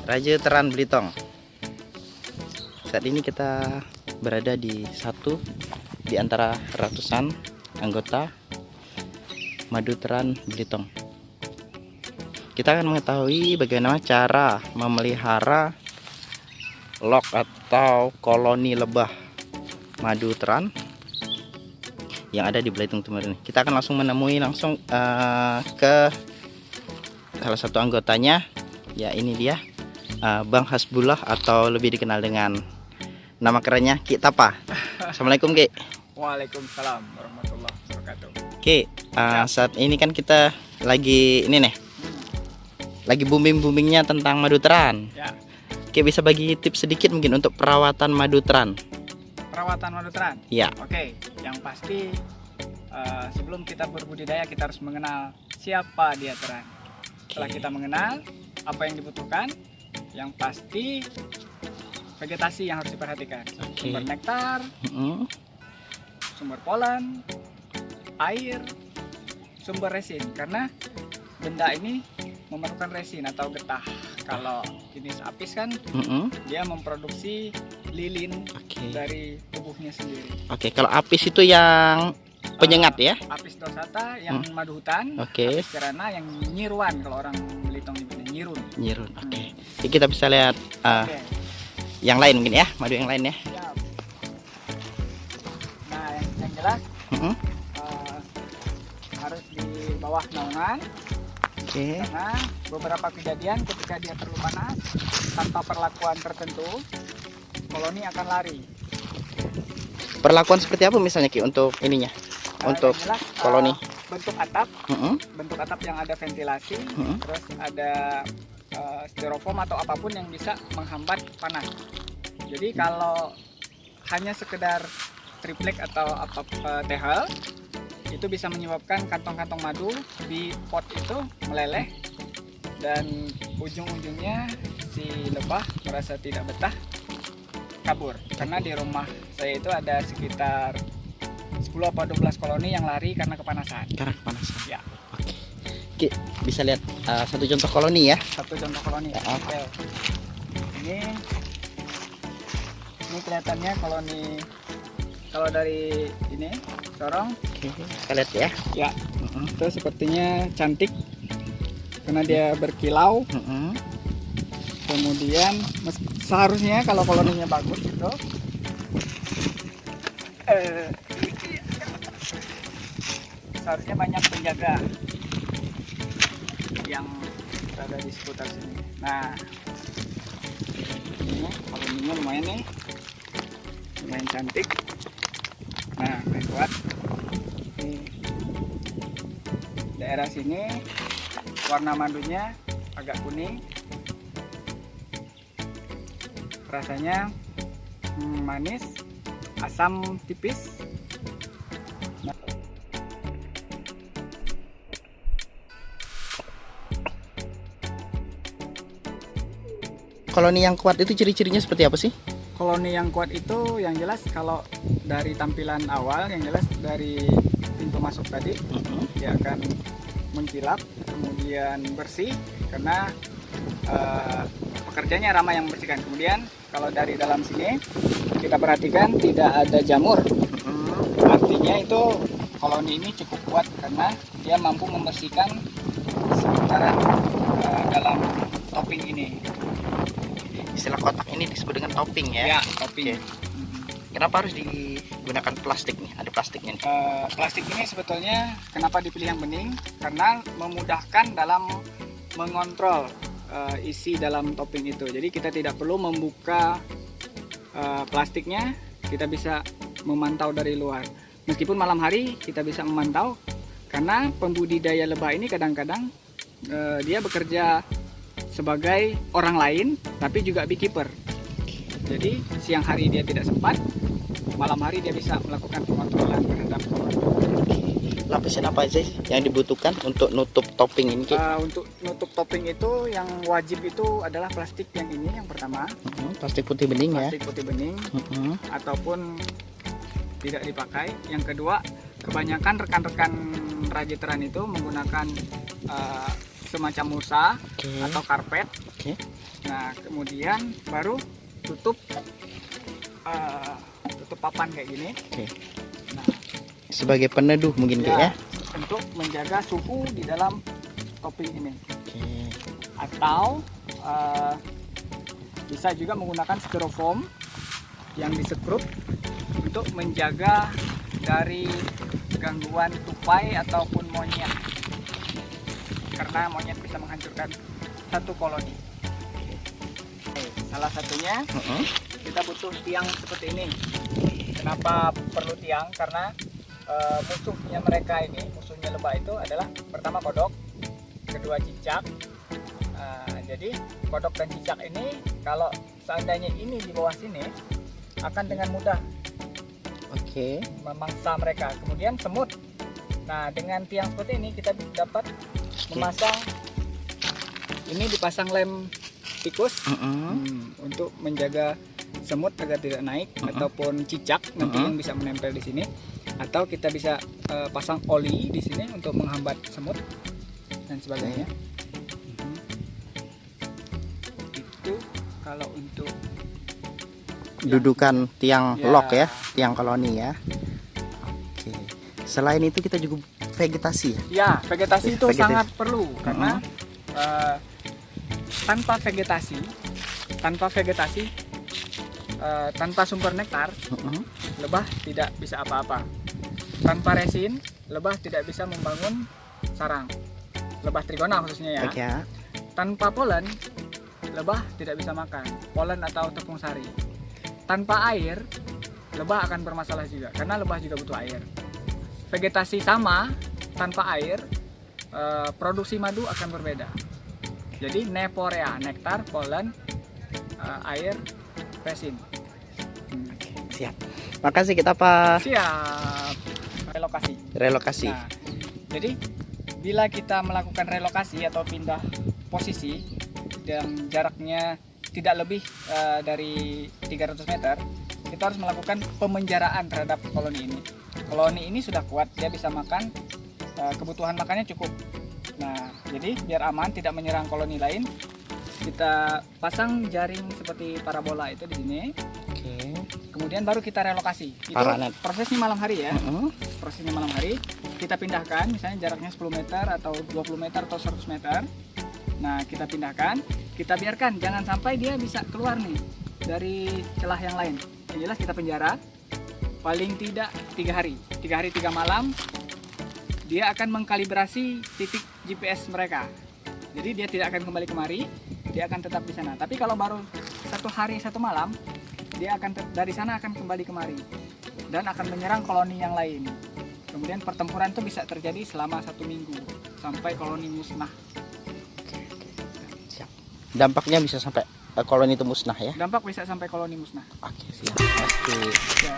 Raja Teran Belitung. Saat ini kita berada di satu di antara ratusan anggota Madu Teran Belitung. Kita akan mengetahui bagaimana cara memelihara log atau koloni lebah madu teran yang ada di Belitung Timur ini. Kita akan langsung menemui ke salah satu anggotanya, ya ini dia, Bang Hasbullah atau lebih dikenal dengan nama kerennya Ki Tapa. Assalamualaikum Ki. Waalaikumsalam warahmatullahi wabarakatuh. Ki, saat ini kan kita lagi lagi boomingnya tentang madu teran. Ya. Ki bisa bagi tips sedikit mungkin untuk perawatan madu teran? Perawatan madu teran. Ya. Oke, yang pasti sebelum kita berbudidaya kita harus mengenal siapa dia teran. Setelah kita mengenal apa yang dibutuhkan, yang pasti vegetasi yang harus diperhatikan. Sumber nektar, sumber polen, air, sumber resin. Karena benda ini memerlukan resin atau getah. Kalau jenis apis kan dia memproduksi lilin dari tubuhnya sendiri. Kalau apis itu yang penyengat ya? Apis dorsata yang madu hutan, Apis cerana yang nyiruan kalau orang Belitung nyebutnya nyirun. Nyirun. Jadi kita bisa lihat yang lain mungkin ya, madu yang lain ya. Siap. Nah, yang jelas harus di bawah naungan. Karena beberapa kejadian ketika dia terlalu panas tanpa perlakuan tertentu, koloni akan lari. Perlakuan seperti apa misalnya Ki untuk ininya? Untuk jelas, koloni bentuk atap yang ada ventilasi, terus ada styrofoam atau apapun yang bisa menghambat panas. Jadi kalau hanya sekedar triplek atau tehel, itu bisa menyebabkan kantong-kantong madu di pot itu meleleh dan ujung-ujungnya si lebah merasa tidak betah kabur. Karena di rumah saya itu ada sekitar 10 atau 12 koloni yang lari karena kepanasan. Ya. Oke, bisa lihat satu contoh koloni ya. Satu contoh koloni. Oke. Ini kelihatannya koloni kalau dari ini corong. Kita lihat ya. Ya. Itu sepertinya cantik karena dia berkilau. Kemudian seharusnya kalau koloninya bagus gitu, seharusnya banyak penjaga yang berada di sekitar sini. Nah, ini koloninya lumayan nih, lumayan cantik. Nah, kuat. Daerah sini warna madunya agak kuning, rasanya manis, asam tipis. Koloni yang kuat itu ciri-cirinya seperti apa sih? Koloni yang kuat itu yang jelas kalau dari tampilan awal, yang jelas dari pintu masuk tadi dia akan mengkilap, kemudian bersih karena pekerjanya ramah yang membersihkan. Kemudian kalau dari dalam sini kita perhatikan tidak ada jamur, artinya itu koloni ini cukup kuat karena dia mampu membersihkan sekitaran dalam topping ini. Istilah kotak ini disebut dengan topping ya? Ya, topping. Kenapa harus digunakan plastik nih? Ada plastiknya nih. Plastik ini sebetulnya kenapa dipilih yang bening? Karena memudahkan dalam mengontrol isi dalam topping itu. Jadi kita tidak perlu membuka plastiknya, kita bisa memantau dari luar. Meskipun malam hari kita bisa memantau, karena pembudidaya lebah ini kadang-kadang dia bekerja sebagai orang lain, tapi juga beekeeper. Jadi siang hari dia tidak sempat, malam hari dia bisa melakukan pengontrolan terhadap koloni. Lapisan apa aja yang dibutuhkan untuk nutup topping ini? Untuk nutup topping itu yang wajib itu adalah plastik yang ini yang pertama. Plastik putih bening ya? Plastik putih bening, ataupun tidak dipakai. Yang kedua, kebanyakan rekan-rekan Raja Teran itu menggunakan semacam musa atau karpet Nah, kemudian baru tutup papan kayak gini. Oke. Nah, Sebagai peneduh mungkin kayak ya. untuk menjaga suhu di dalam topi ini. Oke. Atau bisa juga menggunakan styrofoam yang disekrup untuk menjaga dari gangguan tupai ataupun monyet, karena monyet bisa menghancurkan satu koloni. Salah satunya kita butuh tiang seperti ini. Kenapa perlu tiang? Karena musuhnya mereka ini, musuhnya lebah itu adalah pertama kodok, kedua cicak. Jadi kodok dan cicak ini kalau seandainya ini di bawah sini akan dengan mudah memangsa mereka. Kemudian semut. Nah, dengan tiang seperti ini kita dapat memasang, ini dipasang lem tikus untuk menjaga semut agar tidak naik ataupun cicak nanti yang bisa menempel di sini. Atau kita bisa pasang oli di sini untuk menghambat semut dan sebagainya. Itu kalau untuk dudukan tiang Ya. lock ya, tiang koloni ya. Oke. Selain itu kita juga vegetasi ya. Ya, vegetasi itu Vegetasi. sangat perlu karena tanpa vegetasi, tanpa sumber nektar, lebah tidak bisa apa-apa. Tanpa resin, lebah tidak bisa membangun sarang. Lebah trigona khususnya ya. Oke. Tanpa polen, lebah tidak bisa makan polen atau tepung sari. Tanpa air, lebah akan bermasalah juga karena lebah juga butuh air. Vegetasi sama, tanpa air, produksi madu akan berbeda. Jadi neporea, nektar, polen, air, resin. Siap. Makasih, kita apa? Siap. Relokasi. Relokasi. Nah, jadi bila kita melakukan relokasi atau pindah posisi dan jaraknya tidak lebih dari 300 meter, kita harus melakukan pemenjaraan terhadap koloni ini. Koloni ini sudah kuat, dia bisa makan, kebutuhan makannya cukup. Nah, jadi biar aman tidak menyerang koloni lain, kita pasang jaring seperti parabola itu di sini. Oke. Kemudian baru kita relokasi. Itu Paranet. prosesnya malam hari ya. Prosesnya malam hari, kita pindahkan misalnya jaraknya 10 meter atau 20 meter atau 100 meter. Nah, kita pindahkan, kita biarkan, jangan sampai dia bisa keluar nih dari celah yang lain. Yang jelas kita penjara paling tidak 3 hari. 3 hari 3 malam dia akan mengkalibrasi titik GPS mereka. Jadi dia tidak akan kembali kemari, dia akan tetap di sana. Tapi kalau baru 1 hari 1 malam, dia akan dari sana akan kembali kemari dan akan menyerang koloni yang lain. Kemudian pertempuran itu bisa terjadi selama 1 minggu sampai koloni musnah. Siap. Dampaknya bisa sampai koloni itu musnah ya. Dampak bisa sampai koloni musnah. Oke, siap. Pasti. Ya.